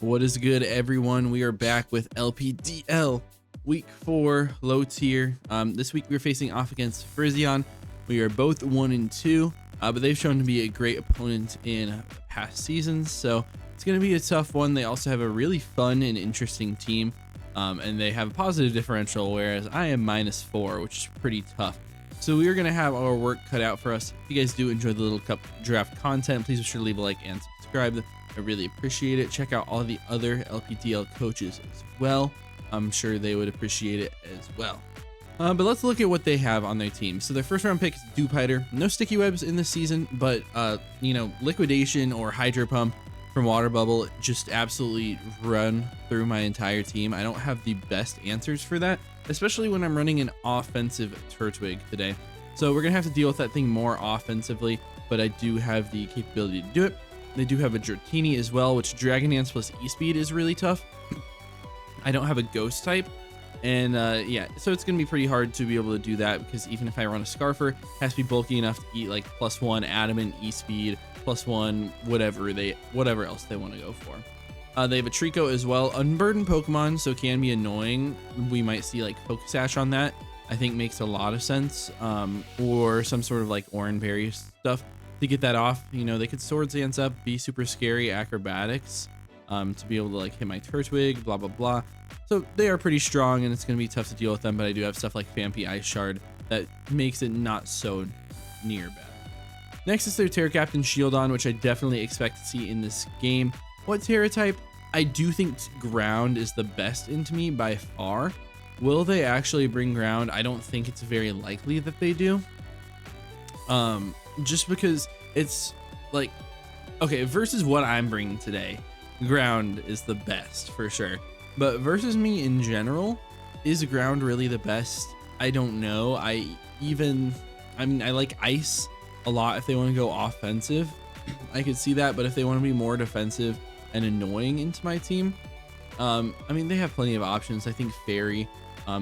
What is good, everyone? We are back with LPDL week 4 low tier. This week we're facing off against Frisian. We are both 1-2, but they've shown to be a great opponent in past seasons, so it's going to be a tough one. They also have a really fun and interesting team, and they have a positive differential, whereas I am -4, which is pretty tough. So we are going to have our work cut out for us. If you guys do enjoy the Little Cup draft content, please be sure to leave a like and subscribe. I really appreciate it. Check out all the other LPDL coaches as well. I'm sure they would appreciate it as well. But let's look at what they have on their team. So their first round pick is Dupider. No sticky webs in this season, but liquidation or hydro pump from water bubble just absolutely run through my entire team. I don't have the best answers for that, especially when I'm running an offensive Turtwig today. So we're gonna have to deal with that thing more offensively, but I do have the capability to do it. They do have a Dratini as well, which Dragon Dance plus E-Speed is really tough. I don't have a Ghost type, and yeah, so it's going to be pretty hard to be able to do that, because even if I run a Scarfer, it has to be bulky enough to eat like +1 Adamant, E-Speed, +1 whatever else they want to go for. They have a Trico as well, unburdened Pokemon, so can be annoying. We might see like Focus Sash on that. I think makes a lot of sense, or some sort of like Oranberry stuff. To get that off, they could Swords Dance up, be super scary, acrobatics, to be able to like hit my Turtwig, blah blah blah. So they are pretty strong, and it's going to be tough to deal with them, but I do have stuff like Phanpy Ice Shard that makes it not so near bad. Next is their Terra Captain Shieldon, which I definitely expect to see in this game. What Terra type? I do think Ground is the best into me by far. Will they actually bring Ground? I don't think it's very likely that they do. Just because it's like, okay, versus what I'm bringing today, Ground is the best for sure, but versus me in general, is Ground really the best? I don't know. I like Ice a lot if they want to go offensive. I could see that, but if they want to be more defensive and annoying into my team, they have plenty of options. I think Fairy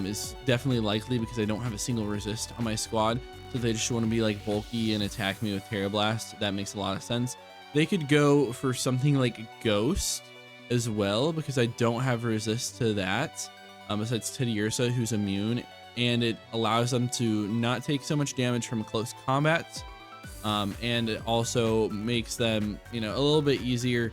is definitely likely, because I don't have a single resist on my squad. So they just want to be like bulky and attack me with Terra Blast. That makes a lot of sense. They could go for something like Ghost as well, because I don't have resist to that, besides Teddiursa, who's immune, and it allows them to not take so much damage from close combat, and it also makes them a little bit easier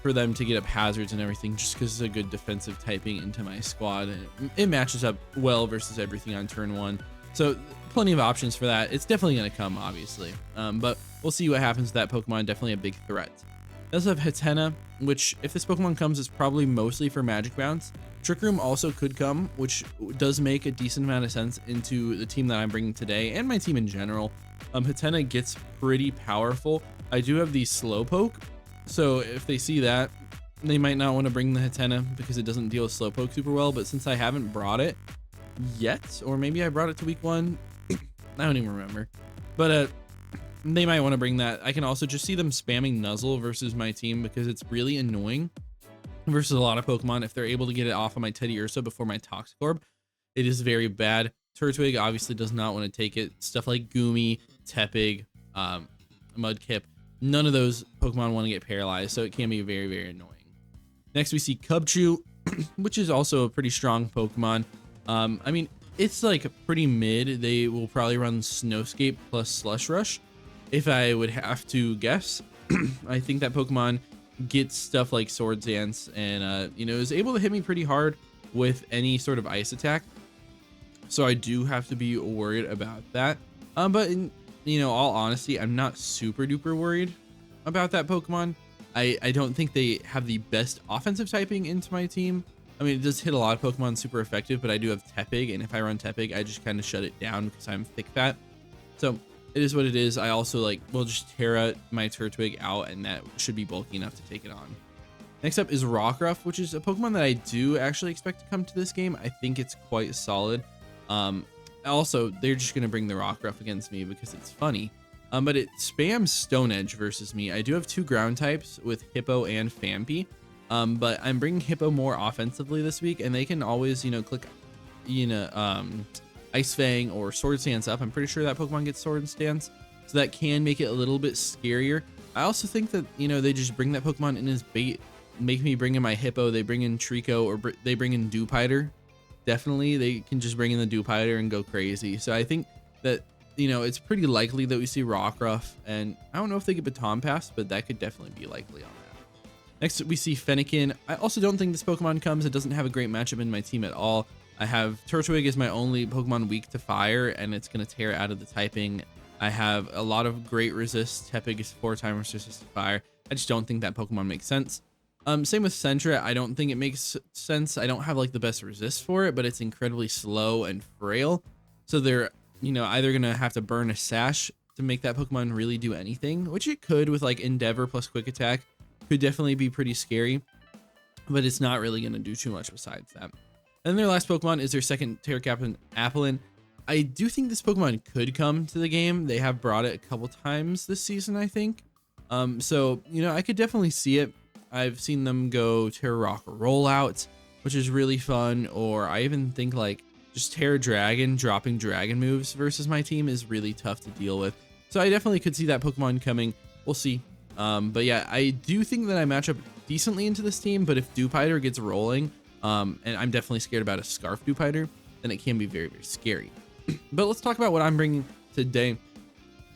for them to get up hazards and everything, just because it's a good defensive typing into my squad, and it matches up well versus everything on turn 1. So plenty of options for that. It's definitely going to come, obviously, but we'll see what happens with that Pokemon. Definitely a big threat. I also have Hatena, which if this Pokemon comes, it's probably mostly for Magic Bounce. Trick Room also could come, which does make a decent amount of sense into the team that I'm bringing today and my team in general. Hatena gets pretty powerful. I do have the Slowpoke, so if they see that, they might not want to bring the Hatena because it doesn't deal with Slowpoke super well, but since I haven't brought it yet, or maybe I brought it to week 1, I don't even remember, but they might want to bring that. I can also just see them spamming Nuzzle versus my team, because it's really annoying versus a lot of Pokemon. If they're able to get it off of my Teddiursa before my Toxicorp, it is very bad. Turtwig obviously does not want to take it. Stuff like Goomy, Tepig, Mudkip, none of those Pokemon want to get paralyzed, so it can be very, very annoying. Next we see Cubchoo, which is also a pretty strong Pokemon. It's like pretty mid. They will probably run Snowscape plus Slush Rush, if I would have to guess. I think that Pokemon gets stuff like Swords Dance, and is able to hit me pretty hard with any sort of ice attack. So I do have to be worried about that. But in all honesty, I'm not super duper worried about that Pokemon. I don't think they have the best offensive typing into my team. It does hit a lot of Pokemon super effective, but I do have Tepig, and if I run Tepig, I just kind of shut it down because I'm thick fat. So it is what it is. I also will just Terra my Turtwig out, and that should be bulky enough to take it on. Next up is Rockruff, which is a Pokemon that I do actually expect to come to this game. I think it's quite solid. Also, they're just going to bring the Rockruff against me because it's funny. But it spams Stone Edge versus me. I do have 2 ground types with Hippo and Phanpy. But I'm bringing Hippo more offensively this week, and they can always, click, Ice Fang or Sword Stance up. I'm pretty sure that Pokemon gets Sword Stance, so that can make it a little bit scarier. I also think that, they just bring that Pokemon in as bait make me bring in my Hippo. They bring in Trico, or they bring in Dewpider. Definitely, they can just bring in the Dewpider and go crazy. So I think that, you know, it's pretty likely that we see Rockruff, and I don't know if they get Baton Pass, but that could definitely be likely on that. Next, we see Fennekin. I also don't think this Pokemon comes. It doesn't have a great matchup in my team at all. I have Turtwig as my only Pokemon weak to fire, and it's going to tear out of the typing. I have a lot of great resist. Tepig is 4 times resist to fire. I just don't think that Pokemon makes sense. Same with Sentra. I don't think it makes sense. I don't have like the best resist for it, but it's incredibly slow and frail. So they're, you know, either going to have to burn a sash to make that Pokemon really do anything, which it could with like Endeavor plus Quick Attack. Could definitely be pretty scary, but it's not really going to do too much besides that. And their last Pokemon is their second Terra Captain, Applin. I do think this Pokemon could come to the game. They have brought it a couple times this season, I think. So, you know, I could definitely see it. I've seen them go Terra Rock Rollout, which is really fun. Or I even think like just Terra Dragon, dropping dragon moves versus my team is really tough to deal with. So I definitely could see that Pokemon coming. We'll see. But yeah, I do think that I match up decently into this team, but if Dewpider gets rolling, and I'm definitely scared about a Scarf Dewpider, then it can be very, very scary. But let's talk about what I'm bringing today.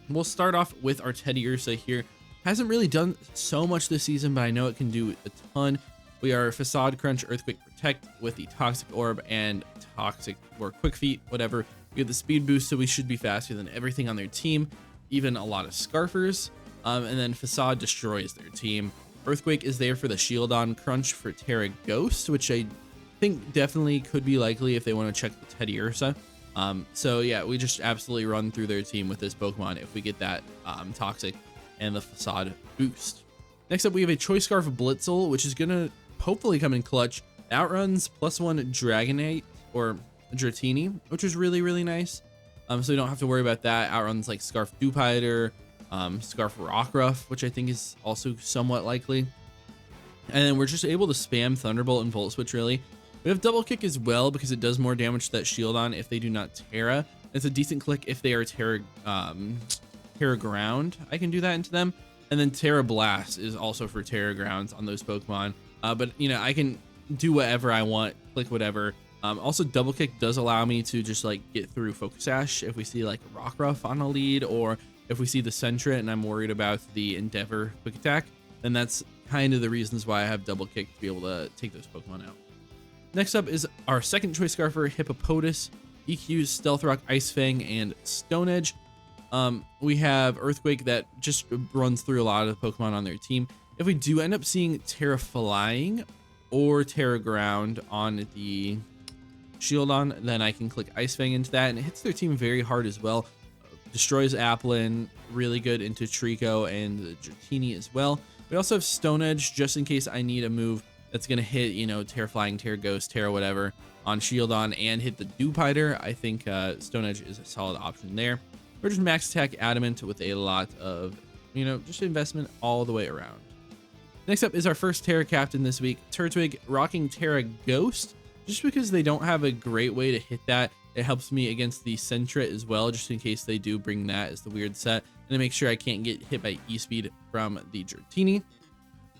We'll start off with our Teddiursa here. Hasn't really done so much this season, but I know it can do a ton. We are Facade Crunch, Earthquake Protect with the Toxic Orb and Toxic or Quick Feet, whatever. We get the speed boost, so we should be faster than everything on their team, even a lot of Scarfers. And then Facade destroys their team. Earthquake is there for the Shieldon, Crunch for Terra Ghost, which I think definitely could be likely if they want to check the Teddiursa. So yeah, we just absolutely run through their team with this Pokemon if we get that Toxic and the Facade boost. Next up, we have a Choice Scarf Blitzel, which is going to hopefully come in clutch. Outruns +1 Dragonite or Dratini, which is really, really nice. So we don't have to worry about that. Outruns like Scarf Dewpider, Scarf Rockruff, which I think is also somewhat likely. And then we're just able to spam Thunderbolt and Volt Switch, really. We have Double Kick as well because it does more damage to that Shieldon if they do not Terra. It's a decent click if they are Terra Ground. I can do that into them. And then Terra Blast is also for Terra Grounds on those Pokemon. But, you know, I can do whatever I want, click whatever. Also, Double Kick does allow me to just, like, get through Focus Sash if we see, like, Rockruff on a lead, or if we see the Sentra and I'm worried about the Endeavor Quick Attack, then that's kind of the reasons why I have Double Kick to be able to take those Pokemon out. Next up is our second Choice Scarfer, Hippopotas, EQs, Stealth Rock, Ice Fang, and Stone Edge. We have Earthquake that just runs through a lot of the Pokemon on their team. If we do end up seeing Terra Flying or Terra Ground on the Shieldon, then I can click Ice Fang into that, and it hits their team very hard as well. Destroys Applin, really good into Trico and the Dratini as well. We also have Stone Edge just in case I need a move that's going to hit, you know, Terra Flying, Terra Ghost, Terra whatever on Shieldon and hit the Dewpider. I think Stone Edge is a solid option there. We're just max attack Adamant with a lot of, you know, just investment all the way around. Next up is our first Terra Captain this week, Turtwig, rocking Terra Ghost. Just because they don't have a great way to hit that, it helps me against the Sentra as well, just in case they do bring that as the weird set, and to make sure I can't get hit by E-Speed from the Dratini.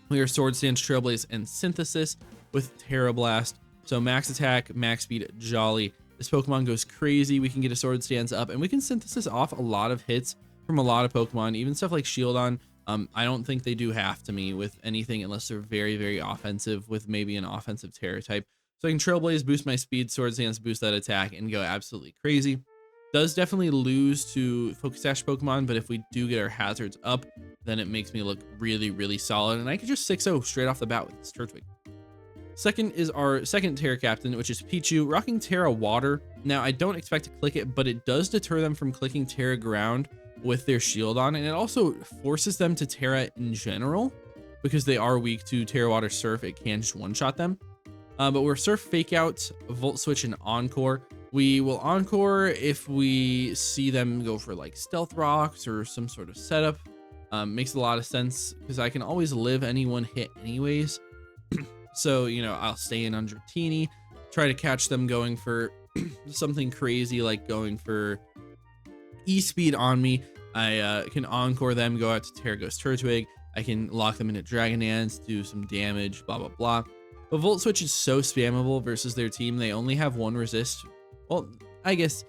We are Sword Stance, Trailblaze, and Synthesis with Terra Blast. So max attack, max speed, Jolly. This Pokemon goes crazy. We can get a Sword Stance up, and we can Synthesis off a lot of hits from a lot of Pokemon, even stuff like Shieldon. I don't think they do half to me with anything unless they're very, very offensive with maybe an offensive Terra type. So I can Trailblaze, boost my speed, Sword Stance, boost that attack, and go absolutely crazy. Does definitely lose to Focus Sash Pokemon, but if we do get our hazards up, then it makes me look really, really solid, and I could just 6-0 straight off the bat with this Turtwig. Second is our second Terra Captain, which is Pichu, rocking Terra Water. Now, I don't expect to click it, but it does deter them from clicking Terra Ground with their Shieldon, and it also forces them to Terra in general, because they are weak to Terra Water Surf. It can just one-shot them. But we're Surf, Fake Out, Volt Switch, and Encore. We will Encore if we see them go for like Stealth Rocks or some sort of setup. Makes a lot of sense because I can always live any one hit anyways. So, you know, I'll stay in on Dratini, try to catch them going for something crazy like going for E-Speed on me. I can Encore them, go out to Terra Ghost Turtwig, I can lock them into Dragon Dance, do some damage, blah, blah, blah. But Volt Switch is so spammable versus their team. They only have one resist. Well, I guess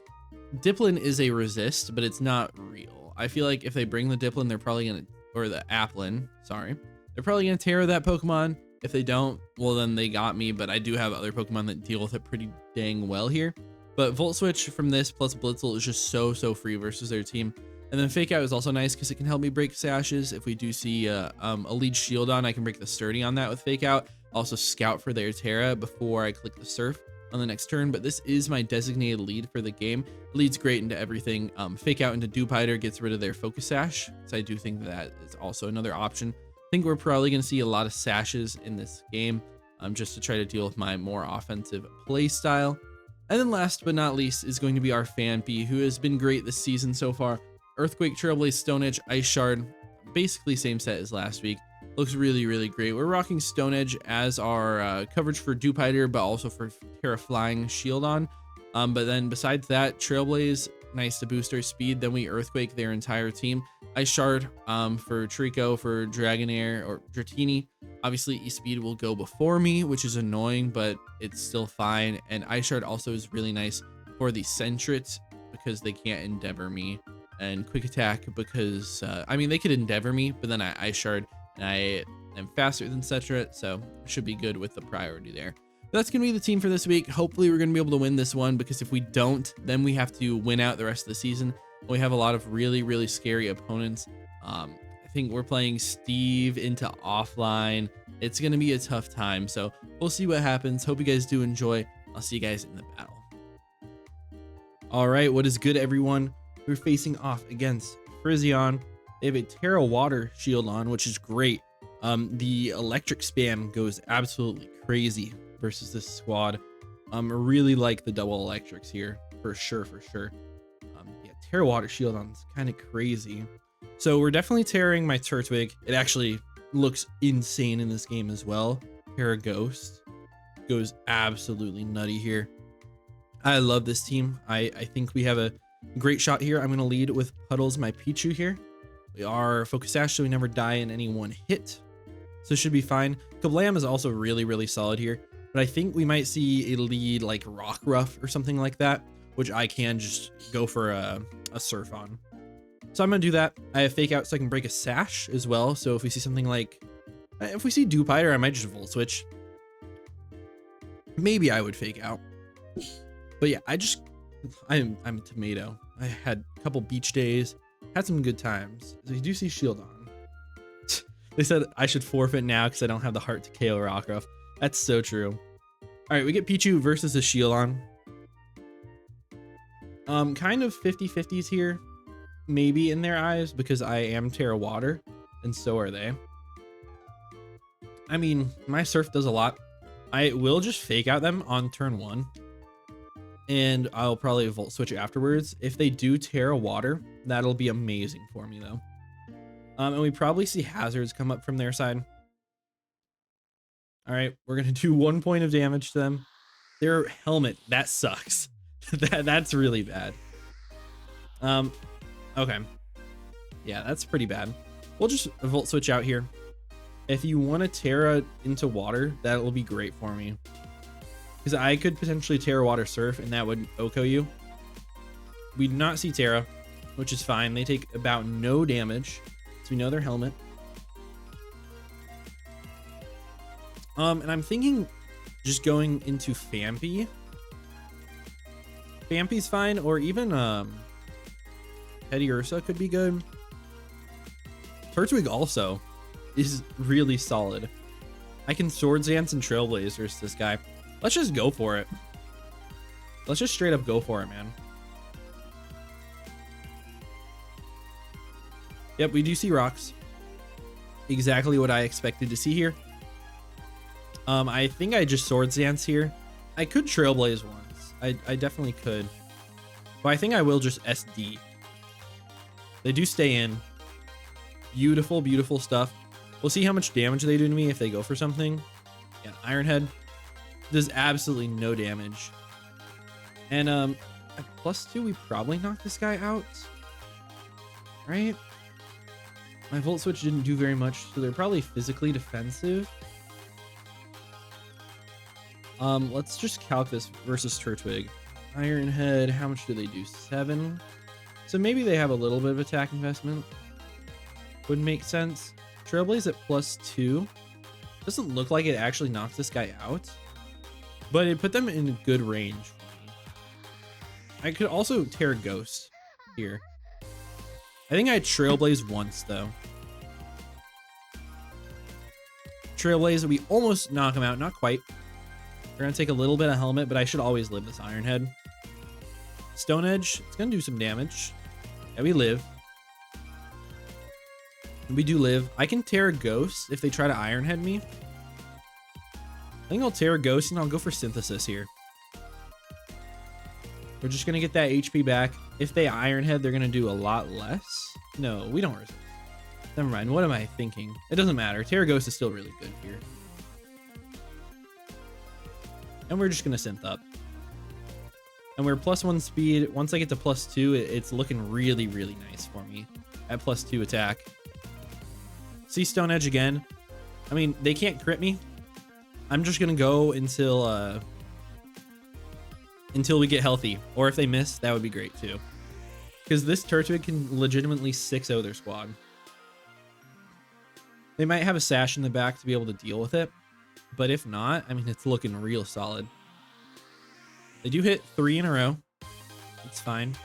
Diplin is a resist, but it's not real. I feel like if they bring the Diplin, they're probably going to, or the Applin, sorry. They're probably going to tear that Pokemon. If they don't, well, then they got me, but I do have other Pokemon that deal with it pretty dang well here. But Volt Switch from this plus Blitzel is just so free versus their team. And then Fake Out is also nice because it can help me break sashes. If we do see a lead shield on, I can break the Sturdy on that with Fake Out. Also scout for their Terra before I click the Surf on the next turn. But this is my designated lead for the game. It leads great into everything. Fake Out into Dewpider gets rid of their Focus Sash. So I do think that is also another option. I think we're probably going to see a lot of sashes in this game just to try to deal with my more offensive play style. And then last but not least is going to be our Phanpy, who has been great this season so far. Earthquake, Trailblaze, Stone Edge, Ice Shard, basically same set as last week. Looks really great. We're rocking Stone Edge as our coverage for Dewpider, but also for Terra Flying Shield on. But then besides that, Trailblaze, nice to boost our speed. Then we Earthquake their entire team. Ice Shard for Trico, for Dragonair, or Dratini. Obviously, E-Speed will go before me, which is annoying, but it's still fine. And Ice Shard also is really nice for the Sentret because they can't Endeavor me. And Quick Attack because, I mean, they could Endeavor me, but then I Ice Shard and I am faster than Sentret, so should be good with the priority there. But that's going to be the team for this week. Hopefully, we're going to be able to win this one because if we don't, then we have to win out the rest of the season. We have a lot of really scary opponents. I think we're playing Steve into offline. It's going to be a tough time, so we'll see what happens. Hope you guys do enjoy. I'll see you guys in the battle. All right, what is good, everyone? We're facing off against Frisian. They have a Terra Water shield on, which is great. The electric spam goes absolutely crazy versus this squad. I really like the double electrics here, for sure. Yeah, Terra Water shield on is kind of crazy. So we're definitely tearing my Turtwig. It actually looks insane in this game as well. Terra Ghost goes absolutely nutty here. I love this team. I think we have a great shot here. I'm going to lead with Puddles, my Pichu here. We are Focus Sash, so we never die in any one hit. So it should be fine. Kablam is also really solid here. But I think we might see a lead like Rock Ruff or something like that, which I can just go for a Surf on. So I'm going to do that. I have Fake Out so I can break a Sash as well. So if we see something like, if we see Dewpider, I might just Volt Switch. Maybe I would Fake Out. But yeah, I'm a tomato. I had a couple beach days, had some good times. So you do see Shield on. They said I should forfeit now because I don't have the heart to KO Rockruff. That's so true. All right, we get Pichu versus a Shield on. Kind of 50-50s here, maybe in their eyes because I am Terra Water, and so are they. I mean, my Surf does a lot. I will just Fake Out them on turn 1. And I'll probably Volt Switch afterwards. If they do Terra Water, that'll be amazing for me though. And we probably see hazards come up from their side. All right, we're gonna do 1 point of damage to them. Their helmet, that sucks. That's really bad. Okay. Yeah, that's pretty bad. We'll just Volt Switch out here. If you want to Terra into water, that will be great for me. Because I could potentially Terra Water Surf and that would OHKO you. We do not see Terra, which is fine. They take about no damage. So we know their helmet. And I'm thinking just going into Phanpy. Phanpy's fine, or even Teddiursa could be good. Turtwig also is really solid. I can Swords Dance and Trailblaze versus this guy. Let's just go for it. Let's just straight up go for it, man. Yep, we do see rocks. Exactly what I expected to see here. I think I just Swords Dance here. I could Trailblaze once. I definitely could. But I think I will just SD. They do stay in. Beautiful stuff. We'll see how much damage they do to me if they go for something. Yeah, Iron Head does absolutely no damage. And at +2, we probably knock this guy out. Right? My Volt Switch didn't do very much, so they're probably physically defensive. Let's just calc this versus Turtwig. Iron Head, how much do they do? 7. So maybe they have a little bit of attack investment. Would make sense. Trailblaze at +2. Doesn't look like it actually knocks this guy out, but it put them in good range for me. I could also tear Ghost here. I think I Trailblaze once though. Trailblaze, we almost knock him out, not quite. We're gonna take a little bit of helmet, but I should always live this Iron Head. Stone Edge, it's gonna do some damage. Yeah, we live. We do live. I can tear a Ghost if they try to Iron Head me. I think I'll tear a Ghost and I'll go for Synthesis here. We're just gonna get that HP back. If they Iron Head, they're gonna do a lot less. No, we don't resist. Never mind. What am I thinking? It doesn't matter. Terra Ghost is still really good here. And we're just gonna synth up. And we're +1 speed. Once I get to +2, it's looking really, really nice for me at +2 attack. See Stone Edge again. I mean, they can't crit me. I'm just gonna go until we get healthy. Or if they miss, that would be great too. Because this Turtwig can legitimately 6-0 their squad. They might have a Sash in the back to be able to deal with it. But if not, I mean, it's looking real solid. They do hit 3 in a row. It's fine.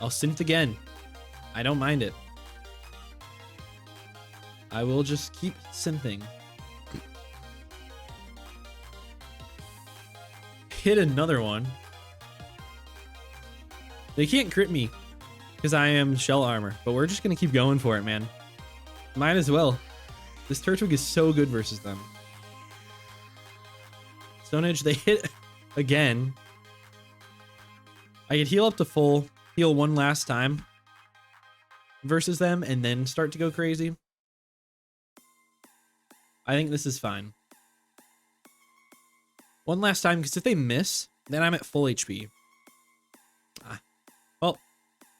I'll synth again. I don't mind it. I will just keep synthing. Hit another one. They can't crit me because I am shell armor, but we're just going to keep going for it, man. Might as well. This Turtwig is so good versus them. Stone Edge, they hit again. I could heal up to full, heal one last time versus them, and then start to go crazy. I think this is fine. One last time, because if they miss, then I'm at full HP. Well,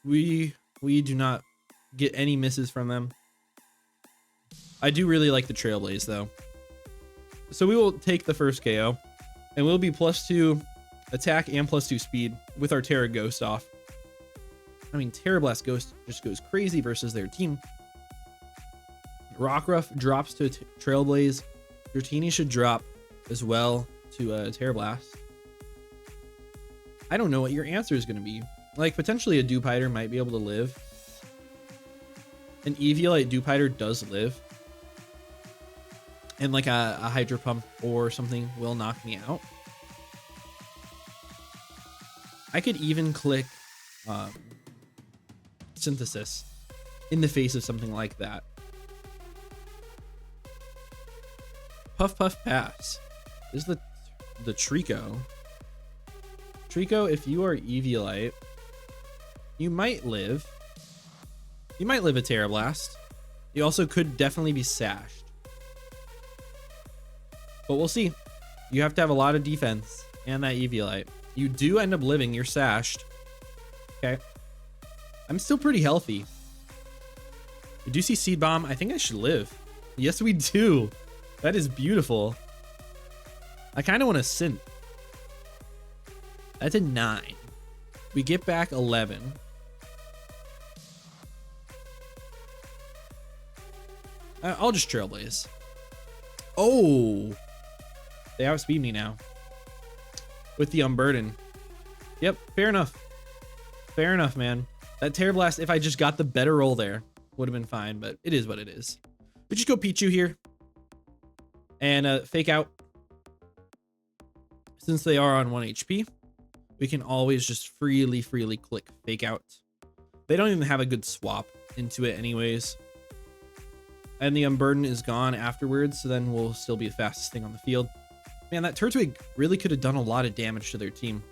we do not get any misses from them. I do really like the Trailblaze, though. So we will take the first KO, and we'll be +2 attack and +2 speed with our Terra Ghost off. I mean, Terra Blast Ghost just goes crazy versus their team. Rockruff drops to Trailblaze. Dratini should drop as well to Terra Blast. I don't know what your answer is going to be. Like, potentially a Dupiter might be able to live. An Eviolite Dupiter does live. And like a Hydro Pump or something will knock me out. I could even click Synthesis in the face of something like that. Puff Puff Pass. This is the Trico. Trico, if you are Eviolite, you might live. You might live a Terra Blast. You also could definitely be sashed. But we'll see. You have to have a lot of defense and that Eviolite. You do end up living. You're sashed. Okay. I'm still pretty healthy. We do see Seed Bomb. I think I should live. Yes, we do. That is beautiful. I kind of want to synth. That's a 9. We get back 11. I'll just Trailblaze. Oh, they outspeed me now with the Unburden. Yep, fair enough. Fair enough, man. That Terra Blast, if I just got the better roll there, would have been fine, but it is what it is. We just go Pichu here and fake out. Since they are on 1 HP, we can always just freely click fake out. They don't even have a good swap into it anyways. And the Unburden is gone afterwards, so then we'll still be the fastest thing on the field. Man, that Turtwig really could have done a lot of damage to their team.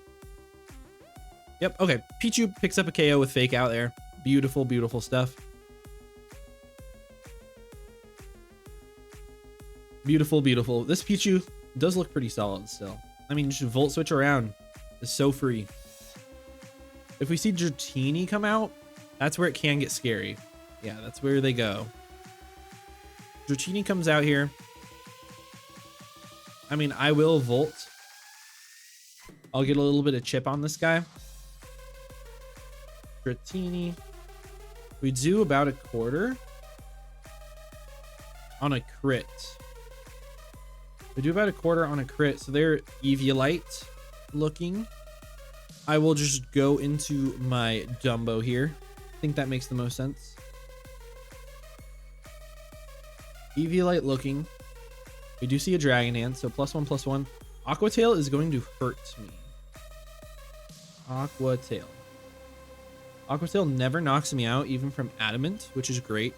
Yep, okay. Pichu picks up a KO with fake out there. Beautiful, beautiful stuff. Beautiful, beautiful. This Pichu does look pretty solid still. I mean, just Volt Switch around. It's so free. If we see Dratini come out, that's where it can get scary. Yeah, that's where they go. Dratini comes out here. I mean, I will Volt. I'll get a little bit of chip on this guy. Dratini. We do about a quarter on a crit. We do about a quarter on a crit, so they're Eviolite looking. I will just go into my Dumbo here. I think that makes the most sense. Eviolite looking. We do see a Dragon Dance, so +1/+1. Aqua Tail is going to hurt me. Aqua Tail. Aqua Tail never knocks me out, even from Adamant, which is great.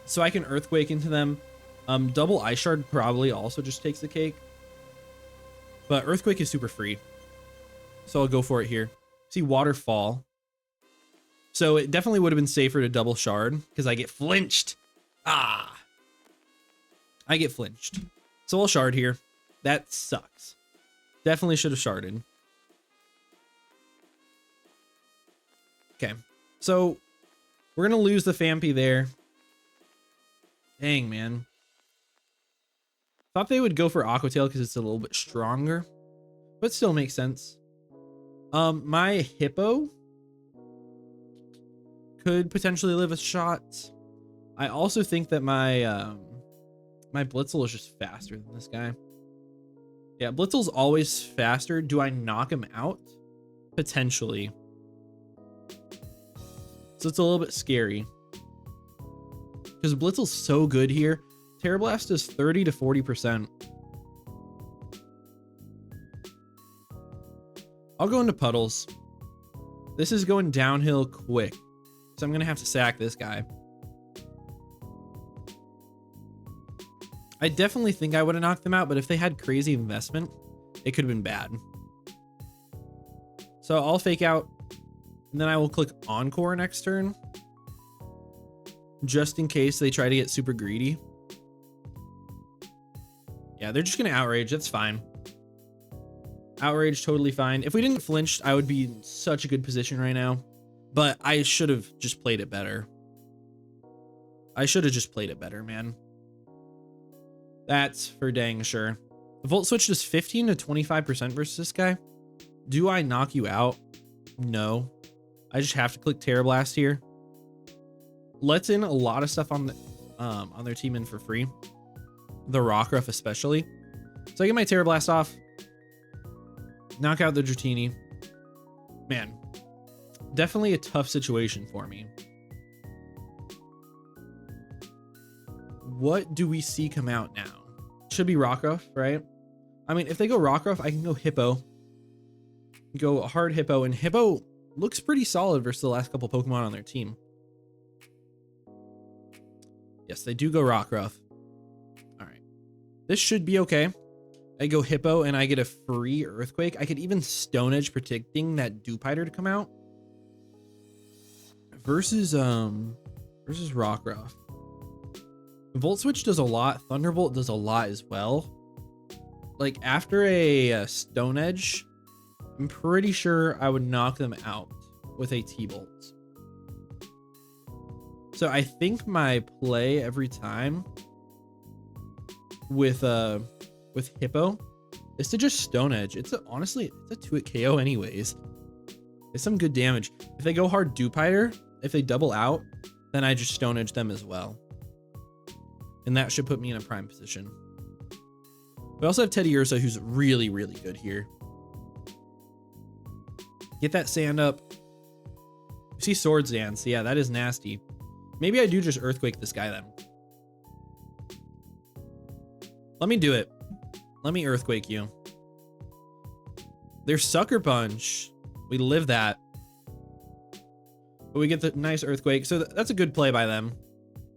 So I can Earthquake into them. Double Ice Shard probably also just takes the cake. But Earthquake is super free. So I'll go for it here. See Waterfall. So it definitely would have been safer to double Shard because I get flinched. Ah. I get flinched. So I'll Shard here. That sucks. Definitely should have Sharded. Okay. So we're going to lose the Fampi there. Dang, man. Thought they would go for Aqua Tail because it's a little bit stronger, but still makes sense. My Hippo could potentially live a shot. I also think that my my Blitzel is just faster than this guy. Yeah, Blitzel's always faster. Do I knock him out? Potentially. So it's a little bit scary. Because Blitzel's so good here. Terra Blast is 30 to 40%. I'll go into Puddles. This is going downhill quick. So I'm going to have to sack this guy. I definitely think I would have knocked them out, but if they had crazy investment, it could have been bad. So I'll fake out, and then I will click Encore next turn, just in case they try to get super greedy. Yeah, they're just going to Outrage. That's fine. Outrage, totally fine. If we didn't flinch, I would be in such a good position right now. But I should have just played it better. I should have just played it better, man. That's for dang sure. The Volt Switch does 15 to 25% versus this guy. Do I knock you out? No. I just have to click Terra Blast here. Lets in a lot of stuff on their team in for free. The Rockruff especially. So I get my Terra Blast off. Knock out the Dratini. Man, definitely a tough situation for me. What do we see come out now? Should be Rockruff, right? I mean, if they go Rockruff, I can go Hippo. Go hard Hippo, and Hippo looks pretty solid versus the last couple Pokemon on their team. Yes, they do go Rockruff. All right. This should be okay. I go Hippo, and I get a free Earthquake. I could even Stone Edge predicting that Dewpider to come out. Versus Rockruff. Volt Switch does a lot. Thunderbolt does a lot as well. Like after a Stone Edge, I'm pretty sure I would knock them out with a T-Bolt. So I think my play every time with Hippo is to just Stone Edge. Honestly, it's a 2-hit KO anyways. It's some good damage. If they go hard Dewpider, if they double out, then I just Stone Edge them as well. And that should put me in a prime position. We also have Teddy Ursa, who's really, really good here. Get that sand up. You see Swords Dance. Yeah, that is nasty. Maybe I do just Earthquake this guy then. Let me do it. Let me Earthquake you. There's Sucker Punch. We live that. But we get the nice Earthquake. So that's a good play by them.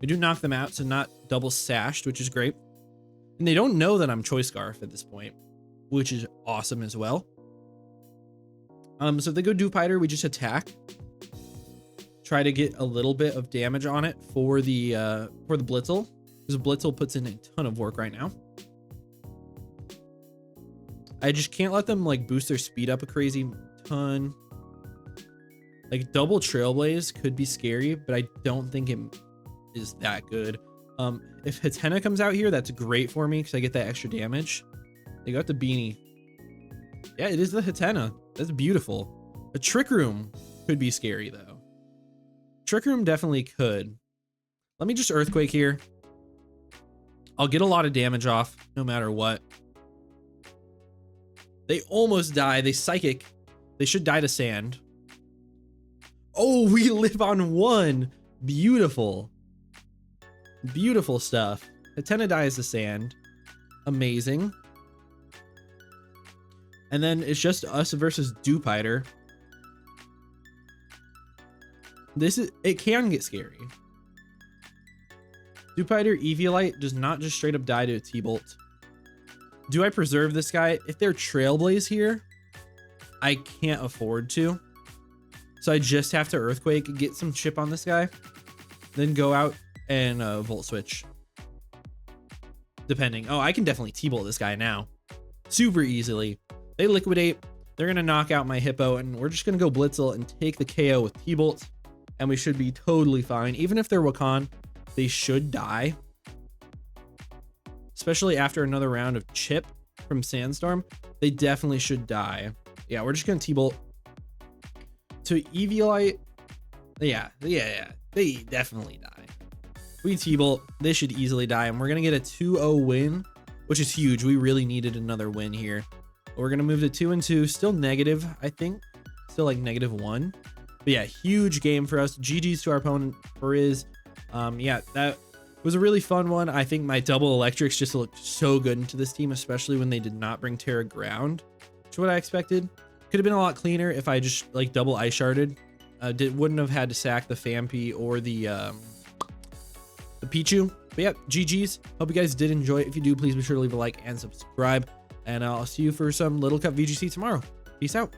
We do knock them out, so not double sashed, which is great. And they don't know that I'm Choice Scarf at this point, which is awesome as well. So if they go Dewpider, we just attack. Try to get a little bit of damage on it for the Blitzel, because Blitzel puts in a ton of work right now. I just can't let them like boost their speed up a crazy ton. Like double Trailblaze could be scary, but I don't think it is that good. If Hatena comes out here, that's great for me because I get that extra damage. They got the beanie. Yeah, it is the Hatena. That's beautiful. A Trick Room could be scary though. Trick Room definitely could. Let me just Earthquake here. I'll get a lot of damage off no matter what. They almost die. They Psychic. They should die to Sand. Oh, we live on 1. Beautiful. Beautiful stuff. Hatena dies to Sand. Amazing. And then it's just us versus Dupiter. It can get scary. Dupiter Eviolite does not just straight up die to a T-Bolt. Do I preserve this guy? If they're Trailblaze here, I can't afford to. So I just have to Earthquake, get some chip on this guy, then go out and Volt Switch. Depending. Oh, I can definitely T-Bolt this guy now. Super easily. They liquidate. They're going to knock out my Hippo, and we're just going to go Blitzel and take the KO with T-Bolt, and we should be totally fine. Even if they're Wakan, they should die. Especially after another round of chip from Sandstorm, they definitely should die. Yeah, we're just going to T-Bolt. To Eviolite, yeah, they definitely die. We T-Bolt, they should easily die, and we're going to get a 2-0 win, which is huge. We really needed another win here. We're going to move to 2-2, still negative, I think. Still like -1. But yeah, huge game for us. GG's to our opponent, Frizz. Yeah, that was a really fun one. I think my double electrics just looked so good into this team, especially when they did not bring Terra Ground, which is what I expected. Could have been a lot cleaner if I just like double Ice Sharded. Wouldn't have had to sack the Fampi or the Pichu. But yeah, GG's. Hope you guys did enjoy it. If you do, please be sure to leave a like and subscribe. And I'll see you for some Little Cup VGC tomorrow. Peace out.